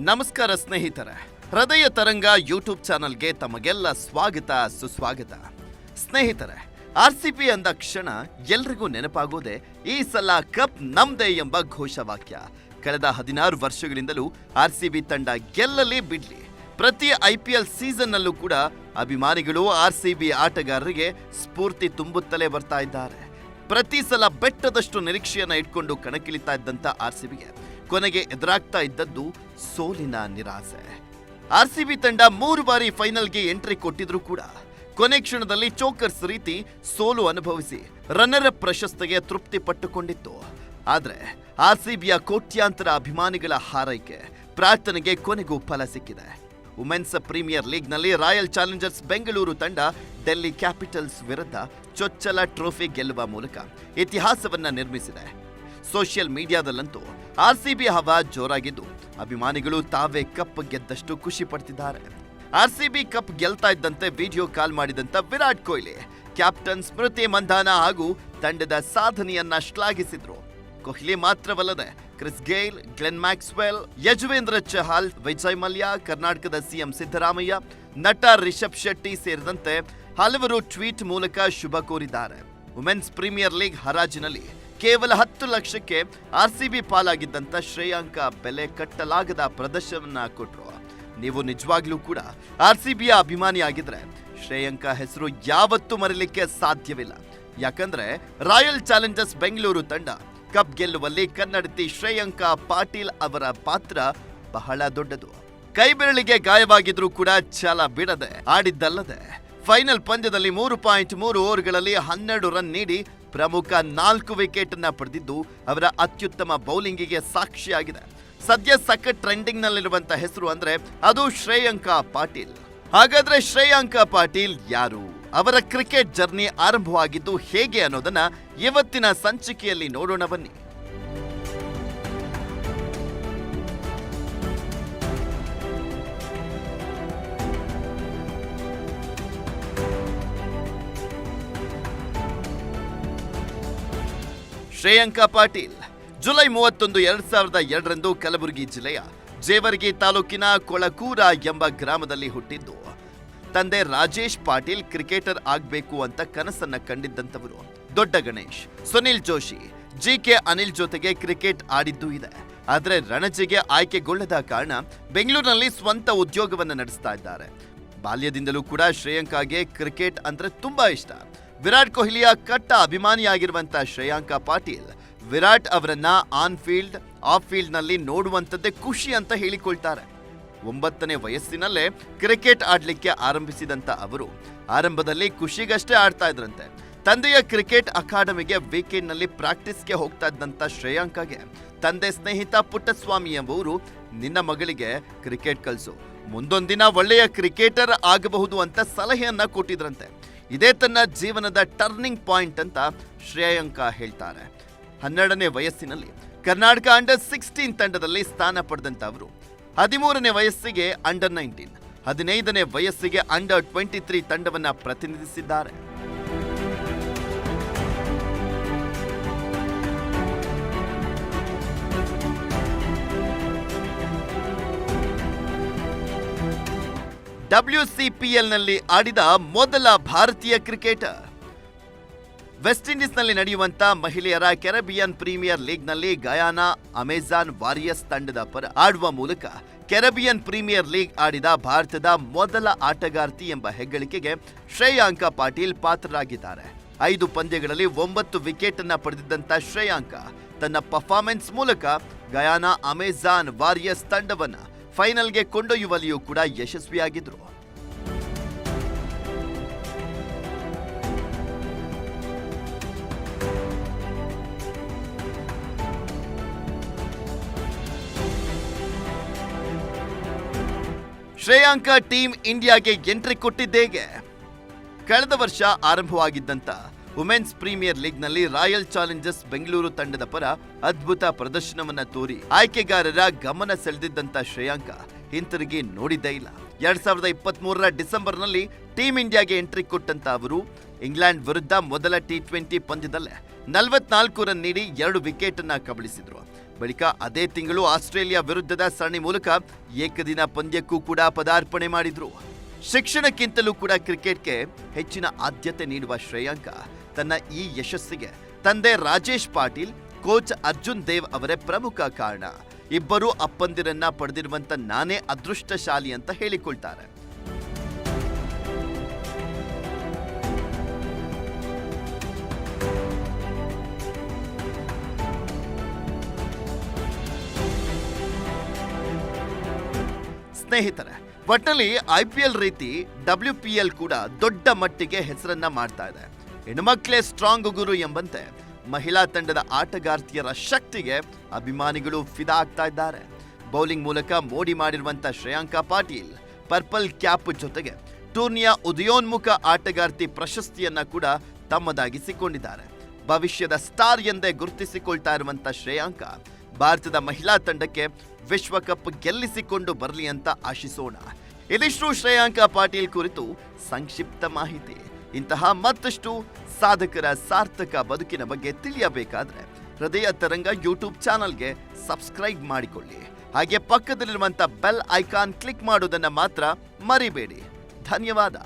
ನಮಸ್ಕಾರ ಸ್ನೇಹಿತರೆ, ಹೃದಯ ತರಂಗ ಯೂಟ್ಯೂಬ್ ಚಾನಲ್ಗೆ ತಮಗೆಲ್ಲ ಸ್ವಾಗತ ಸುಸ್ವಾಗತ. ಸ್ನೇಹಿತರೆ, ಆರ್ಸಿಬಿ ಅಂದ ಕ್ಷಣ ಎಲ್ರಿಗೂ ನೆನಪಾಗೋದೆ ಈ ಸಲ ಕಪ್ ನಮ್ದೇ ಎಂಬ ಘೋಷವಾಕ್ಯ. ಕಳೆದ 16 ವರ್ಷಗಳಿಂದಲೂ ಆರ್ಸಿಬಿ ತಂಡ ಗೆಲ್ಲಲಿ ಬಿಡ್ಲಿ, ಪ್ರತಿ IPL ಸೀಸನ್ನಲ್ಲೂ ಕೂಡ ಅಭಿಮಾನಿಗಳು ಆರ್ಸಿಬಿ ಆಟಗಾರರಿಗೆ ಸ್ಫೂರ್ತಿ ತುಂಬುತ್ತಲೇ ಬರ್ತಾ ಇದ್ದಾರೆ. ಪ್ರತಿ ಸಲ ಬೆಟ್ಟದಷ್ಟು ನಿರೀಕ್ಷೆಯನ್ನ ಇಟ್ಕೊಂಡು ಕಣಕ್ಕಿಳಿತಾ ಇದ್ದಂತ ಆರ್ಸಿಬಿಗೆ ಕೊನೆಗೆ ಎದುರಾಗ್ತಾ ಇದ್ದದ್ದು ಸೋಲಿನ ನಿರಾಸೆ. ಆರ್ಸಿಬಿ ತಂಡ 3 ಬಾರಿ ಫೈನಲ್ಗೆ ಎಂಟ್ರಿ ಕೊಟ್ಟಿದ್ರು ಕೂಡ ಕೊನೆ ಕ್ಷಣದಲ್ಲಿ ಚೋಕರ್ಸ್ ರೀತಿ ಸೋಲು ಅನುಭವಿಸಿ ರನ್ನರ್ ಅಪ್ ಪ್ರಶಸ್ತಿಗೆ ತೃಪ್ತಿ ಪಟ್ಟುಕೊಂಡಿತ್ತು. ಆದ್ರೆ ಆರ್ಸಿಬಿಯ ಕೋಟ್ಯಾಂತರ ಅಭಿಮಾನಿಗಳ ಹಾರೈಕೆ ಪ್ರಾರ್ಥನೆಗೆ ಕೊನೆಗೂ ಫಲ ಸಿಕ್ಕಿದೆ. ವುಮೆನ್ಸ್ ಪ್ರೀಮಿಯರ್ ಲೀಗ್ನಲ್ಲಿ ರಾಯಲ್ ಚಾಲೆಂಜರ್ಸ್ ಬೆಂಗಳೂರು ತಂಡ ಡೆಲ್ಲಿ ಕ್ಯಾಪಿಟಲ್ಸ್ ವಿರುದ್ಧ ಚೊಚ್ಚಲ ಟ್ರೋಫಿ ಗೆಲ್ಲುವ ಮೂಲಕ ಇತಿಹಾಸವನ್ನ ನಿರ್ಮಿಸಿದೆ. ಸೋಷಿಯಲ್ ಮೀಡಿಯಾದಲ್ಲಂತೂ ಆರ್ಸಿಬಿ ಹವಾ ಜೋರಾಗಿದ್ದು ಅಭಿಮಾನಿಗಳು ತಾವೇ ಕಪ್ ಗೆದ್ದಷ್ಟು ಖುಷಿ ಪಡ್ತಿದ್ದಾರೆ. ಆರ್ಸಿಬಿ ಕಪ್ ಗೆಲ್ತಾ ಇದ್ದಂತೆ ವಿಡಿಯೋ ಕಾಲ್ ಮಾಡಿದಂತ ವಿರಾಟ್ ಕೊಹ್ಲಿ ಕ್ಯಾಪ್ಟನ್ ಸ್ಮೃತಿ ಮಂಧಾನ ಹಾಗೂ ತಂಡದ ಸಾಧನೆಯನ್ನ ಶ್ಲಾಘಿಸಿದ್ರು. ಕೊಹ್ಲಿ ಮಾತ್ರವಲ್ಲದೆ Chris Gayle, Glenn Maxwell, Yuzvendra Chahal, Vijay Mallya, ಕರ್ನಾಟಕದ CM ಸಿದ್ದರಾಮಯ್ಯ, ನಟ ರಿಷಬ್ ಶೆಟ್ಟಿ ಸೇರಿದಂತೆ ಹಲವರು ಟ್ವೀಟ್ ಮೂಲಕ ಶುಭ ಕೋರಿದ್ದಾರೆ. ವುಮೆನ್ಸ್ ಪ್ರೀಮಿಯರ್ ಲೀಗ್ ಹರಾಜಿನಲ್ಲಿ ಕೇವಲ 10 ಲಕ್ಷಕ್ಕೆ ಆರ್ಸಿಬಿ ಪಾಲಾಗಿದ್ದಂತ ಶ್ರೇಯಾಂಕ ಬೆಲೆ ಕಟ್ಟಲಾಗದ ಪ್ರದರ್ಶನವನ್ನ ಕೊಟ್ಟರು. ನೀವು ನಿಜವಾಗ್ಲೂ ಕೂಡ ಆರ್ಸಿಬಿಯ ಅಭಿಮಾನಿಯಾಗಿದ್ರೆ ಶ್ರೇಯಾಂಕ ಹೆಸರು ಯಾವತ್ತೂ ಮರೆಯಲಿಕ್ಕೆ ಸಾಧ್ಯವಿಲ್ಲ. ಯಾಕಂದ್ರೆ ರಾಯಲ್ ಚಾಲೆಂಜರ್ಸ್ ಬೆಂಗಳೂರು ತಂಡ ಕಪ್ ಗೆಲ್ಲುವಲ್ಲಿ ಕನ್ನಡತಿ ಶ್ರೇಯಾಂಕ ಪಾಟೀಲ್ ಅವರ ಪಾತ್ರ ಬಹಳ ದೊಡ್ಡದು. ಕೈ ಬೆರಳಿಗೆ ಗಾಯವಾಗಿದ್ರೂ ಕೂಡ ಛಲ ಬಿಡದೆ ಆಡಿದ್ದಲ್ಲದೆ ಫೈನಲ್ ಪಂದ್ಯದಲ್ಲಿ 3.3 ಓವರ್ಗಳಲ್ಲಿ 12 ರನ್ ನೀಡಿ ಪ್ರಮುಖ 4 ವಿಕೆಟ್ ಅನ್ನ ಪಡೆದಿದ್ದು ಅವರ ಅತ್ಯುತ್ತಮ ಬೌಲಿಂಗಿಗೆ ಸಾಕ್ಷಿಯಾಗಿದೆ. ಸದ್ಯ ಸಖತ್ ಟ್ರೆಂಡಿಂಗ್ ನಲ್ಲಿರುವಂತ ಹೆಸರು ಅಂದ್ರೆ ಅದು ಶ್ರೇಯಾಂಕ ಪಾಟೀಲ್. ಹಾಗಾದ್ರೆ ಶ್ರೇಯಾಂಕ ಪಾಟೀಲ್ ಯಾರು, ಅವರ ಕ್ರಿಕೆಟ್ ಜರ್ನಿ ಆರಂಭವಾಗಿದ್ದು ಹೇಗೆ ಅನ್ನೋದನ್ನ ಇವತ್ತಿನ ಸಂಚಿಕೆಯಲ್ಲಿ ನೋಡೋಣ ಬನ್ನಿ. ಶ್ರೇಯಾಂಕ ಪಾಟೀಲ್ ಜುಲೈ 31, 2002ರಂದು ಕಲಬುರಗಿ ಜಿಲ್ಲೆಯ ಜೇವರ್ಗಿ ತಾಲೂಕಿನ ಕೊಳಕೂರ ಎಂಬ ಗ್ರಾಮದಲ್ಲಿ ಹುಟ್ಟಿದ್ದು. ತಂದೆ ರಾಜೇಶ್ ಪಾಟೀಲ್ ಕ್ರಿಕೆಟರ್ ಆಗಬೇಕು ಅಂತ ಕನಸನ್ನ ಕಂಡಿದ್ದಂಥವರು. ದೊಡ್ಡ ಗಣೇಶ್, ಸುನಿಲ್ ಜೋಶಿ, GK ಅನಿಲ್ ಜೊತೆಗೆ ಕ್ರಿಕೆಟ್ ಆಡಿದ್ದೂ ಇದೆ. ಆದರೆ ರಣಜಿಗೆ ಆಯ್ಕೆಗೊಳ್ಳದ ಕಾರಣ ಬೆಂಗಳೂರಿನಲ್ಲಿ ಸ್ವಂತ ಉದ್ಯೋಗವನ್ನು ನಡೆಸ್ತಾ ಇದ್ದಾರೆ. ಬಾಲ್ಯದಿಂದಲೂ ಕೂಡ ಶ್ರೇಯಾಂಕಾಗೆ ಕ್ರಿಕೆಟ್ ಅಂದ್ರೆ ತುಂಬಾ ಇಷ್ಟ. ವಿರಾಟ್ ಕೊಹ್ಲಿಯ ಕಟ್ಟ ಅಭಿಮಾನಿಯಾಗಿರುವಂತ ಶ್ರೇಯಾಂಕ ಪಾಟೀಲ್ ವಿರಾಟ್ ಅವರನ್ನ ಆನ್ ಫೀಲ್ಡ್, ಆಫ್ ಫೀಲ್ಡ್ ನಲ್ಲಿ ನೋಡುವಂತದ್ದೇ ಖುಷಿ ಅಂತ ಹೇಳಿಕೊಳ್ತಾರೆ. 9ನೇ ವಯಸ್ಸಿನಲ್ಲೇ ಕ್ರಿಕೆಟ್ ಆಡ್ಲಿಕ್ಕೆ ಆರಂಭಿಸಿದಂತ ಅವರು ಆರಂಭದಲ್ಲಿ ಖುಷಿಗಷ್ಟೇ ಆಡ್ತಾ ಇದ್ರಂತೆ. ತಂದೆಯ ಕ್ರಿಕೆಟ್ ಅಕಾಡೆಮಿಗೆ ವೀಕೆಂಡ್ ನಲ್ಲಿ ಪ್ರಾಕ್ಟೀಸ್ಗೆ ಹೋಗ್ತಾ ಇದ್ದಂತ ಶ್ರೇಯಾಂಕಾಗೆ ತಂದೆ ಸ್ನೇಹಿತ ಪುಟ್ಟಸ್ವಾಮಿ ಎಂಬುವರು ನಿನ್ನ ಮಗಳಿಗೆ ಕ್ರಿಕೆಟ್ ಕಲಿಸು, ಮುಂದೊಂದಿನ ಒಳ್ಳೆಯ ಕ್ರಿಕೆಟರ್ ಆಗಬಹುದು ಅಂತ ಸಲಹೆಯನ್ನ ಕೊಟ್ಟಿದ್ರಂತೆ. ಇದೇ ತನ್ನ ಜೀವನದ ಟರ್ನಿಂಗ್ ಪಾಯಿಂಟ್ ಅಂತ ಶ್ರೇಯಾಂಕ ಹೇಳ್ತಾರೆ. 12ನೇ ವಯಸ್ಸಿನಲ್ಲಿ ಕರ್ನಾಟಕ ಅಂಡರ್-16 ತಂಡದಲ್ಲಿ ಸ್ಥಾನ ಪಡೆದಂತ ಅವರು 13ನೇ ವಯಸ್ಸಿಗೆ ಅಂಡರ್-19, 15ನೇ ವಯಸ್ಸಿಗೆ ಅಂಡರ್-23 ತಂಡವನ್ನ ಪ್ರತಿನಿಧಿಸಿದ್ದಾರೆ. WCPLನಲ್ಲಿ ಆಡಿದ ಮೊದಲ ಭಾರತೀಯ ಕ್ರಿಕೆಟರ್. ವೆಸ್ಟ್ ಇಂಡೀಸ್ನಲ್ಲಿ ನಡೆಯುವಂತ ಮಹಿಳೆಯರ ಕೆರಬಿಯನ್ ಪ್ರೀಮಿಯರ್ ಲೀಗ್ನಲ್ಲಿ ಗಯಾನಾ ಅಮೆಜಾನ್ ವಾರಿಯರ್ಸ್ ತಂಡದ ಪರ ಆಡುವ ಮೂಲಕ ಕೆರಬಿಯನ್ ಪ್ರೀಮಿಯರ್ ಲೀಗ್ ಆಡಿದ ಭಾರತದ ಮೊದಲ ಆಟಗಾರ್ತಿ ಎಂಬ ಹೆಗ್ಗಳಿಕೆಗೆ ಶ್ರೇಯಾಂಕ ಪಾಟೀಲ್ ಪಾತ್ರರಾಗಿದ್ದಾರೆ. 5 ಪಂದ್ಯಗಳಲ್ಲಿ 9 ವಿಕೆಟ್ ಅನ್ನ ಪಡೆದಿದ್ದಂತ ಶ್ರೇಯಾಂಕ ತನ್ನ ಪರ್ಫಾರ್ಮೆನ್ಸ್ ಮೂಲಕ ಗಯಾನಾ ಅಮೆಜಾನ್ ವಾರಿಯರ್ಸ್ ತಂಡವನ್ನ ಫೈನಲ್ಗೆ ಕೊಂಡೊಯ್ಯುವಲ್ಲಿಯೂ ಕೂಡ ಯಶಸ್ವಿಯಾಗಿದ್ರು. ಶ್ರೇಯಾಂಕ ಟೀಮ್ ಇಂಡಿಯಾಗೆ ಎಂಟ್ರಿ ಕೊಟ್ಟಿದ್ದೇಗೆ. ಕಳೆದ ವರ್ಷ ಆರಂಭವಾಗಿದ್ದಂತ ವುಮೆನ್ಸ್ ಪ್ರೀಮಿಯರ್ ಲೀಗ್ನಲ್ಲಿ ರಾಯಲ್ ಚಾಲೆಂಜರ್ಸ್ ಬೆಂಗಳೂರು ತಂಡದ ಪರ ಅದ್ಭುತ ಪ್ರದರ್ಶನವನ್ನ ತೋರಿ ಆಯ್ಕೆಗಾರರ ಗಮನ ಸೆಳೆದಿದ್ದಂತ ಶ್ರೇಯಾಂಕ ಹಿಂತಿರುಗಿ ನೋಡಿದ್ದೇ ಇಲ್ಲ. 2023ರ ಡಿಸೆಂಬರ್ನಲ್ಲಿ ಟೀಮ್ ಇಂಡಿಯಾಗೆ ಎಂಟ್ರಿ ಕೊಟ್ಟಂತ ಅವರು ಇಂಗ್ಲೆಂಡ್ ವಿರುದ್ಧ ಮೊದಲ T20 ಪಂದ್ಯದಲ್ಲೇ 44 ರನ್ ನೀಡಿ 2 ವಿಕೆಟ್ ಅನ್ನ ಕಬಳಿಸಿದ್ರು. ಬಳಿಕ ಅದೇ ತಿಂಗಳು ಆಸ್ಟ್ರೇಲಿಯಾ ವಿರುದ್ಧದ ಸರಣಿ ಮೂಲಕ ಏಕದಿನ ಪಂದ್ಯಕ್ಕೂ ಕೂಡ ಪದಾರ್ಪಣೆ ಮಾಡಿದ್ರು. ಶಿಕ್ಷಣಕ್ಕಿಂತಲೂ ಕೂಡ ಕ್ರಿಕೆಟ್ಗೆ ಹೆಚ್ಚಿನ ಆದ್ಯತೆ ನೀಡುವ ಶ್ರೇಯಾಂಕ ತನ್ನ ಈ ಯಶಸ್ಸಿಗೆ ತಂದೆ ರಾಜೇಶ್ ಪಾಟೀಲ್, ಕೋಚ್ ಅರ್ಜುನ್ ದೇವ್ ಅವರೇ ಪ್ರಮುಖ ಕಾರಣ. ಇಬ್ಬರು ಅಪ್ಪಂದಿರನ್ನ ಪಡೆದಿರುವಂತ ನಾನೇ ಅದೃಷ್ಟಶಾಲಿ ಅಂತ ಹೇಳಿಕೊಳ್ತಾರೆ. ಸ್ನೇಹಿತರೆ, ಒಟ್ಟಲ್ಲಿ IPL ರೀತಿ WPL ಕೂಡ ದೊಡ್ಡ ಮಟ್ಟಿಗೆ ಹೆಸರನ್ನ ಮಾಡ್ತಾ ಇದೆ. ಹೆಣ್ಮಕ್ಳೇ ಸ್ಟ್ರಾಂಗ್ ಗುರು ಎಂಬಂತೆ ಮಹಿಳಾ ತಂಡದ ಆಟಗಾರ್ತಿಯರ ಶಕ್ತಿಗೆ ಅಭಿಮಾನಿಗಳು ಫಿದಾ ಆಗ್ತಾ ಇದ್ದಾರೆ. ಬೌಲಿಂಗ್ ಮೂಲಕ ಮೋಡಿ ಮಾಡಿರುವಂತ ಶ್ರೇಯಾಂಕ ಪಾಟೀಲ್ ಪರ್ಪಲ್ ಕ್ಯಾಪ್ ಜೊತೆಗೆ ಟೂರ್ನಿಯ ಉದಯೋನ್ಮುಖ ಆಟಗಾರ್ತಿ ಪ್ರಶಸ್ತಿಯನ್ನ ಕೂಡ ತಮ್ಮದಾಗಿಸಿಕೊಂಡಿದ್ದಾರೆ. ಭವಿಷ್ಯದ ಸ್ಟಾರ್ ಎಂದೇ ಗುರುತಿಸಿಕೊಳ್ತಾ ಇರುವಂತ ಶ್ರೇಯಾಂಕ ಭಾರತದ ಮಹಿಳಾ ತಂಡಕ್ಕೆ ವಿಶ್ವಕಪ್ ಗೆಲ್ಲಿಸಿಕೊಂಡು ಬರಲಿ ಅಂತ ಆಶಿಸೋಣ. ಇದಿಷ್ಟು ಶ್ರೇಯಾಂಕ ಪಾಟೀಲ್ ಕುರಿತು ಸಂಕ್ಷಿಪ್ತ ಮಾಹಿತಿ. ಇಂತಹ ಮತ್ತಷ್ಟು ಸಾಧಕರ ಸಾರ್ಥಕ ಬದುಕಿನ ಬಗ್ಗೆ ತಿಳಿಯಬೇಕಾದ್ರೆ ಹೃದಯ ತರಂಗ ಯೂಟ್ಯೂಬ್ ಚಾನಲ್ಗೆ ಸಬ್ಸ್ಕ್ರೈಬ್ ಮಾಡಿಕೊಳ್ಳಿ. ಹಾಗೆ ಪಕ್ಕದಲ್ಲಿರುವಂಥ ಬೆಲ್ ಐಕಾನ್ ಕ್ಲಿಕ್ ಮಾಡೋದನ್ನ ಮಾತ್ರ ಮರಿಬೇಡಿ. ಧನ್ಯವಾದ.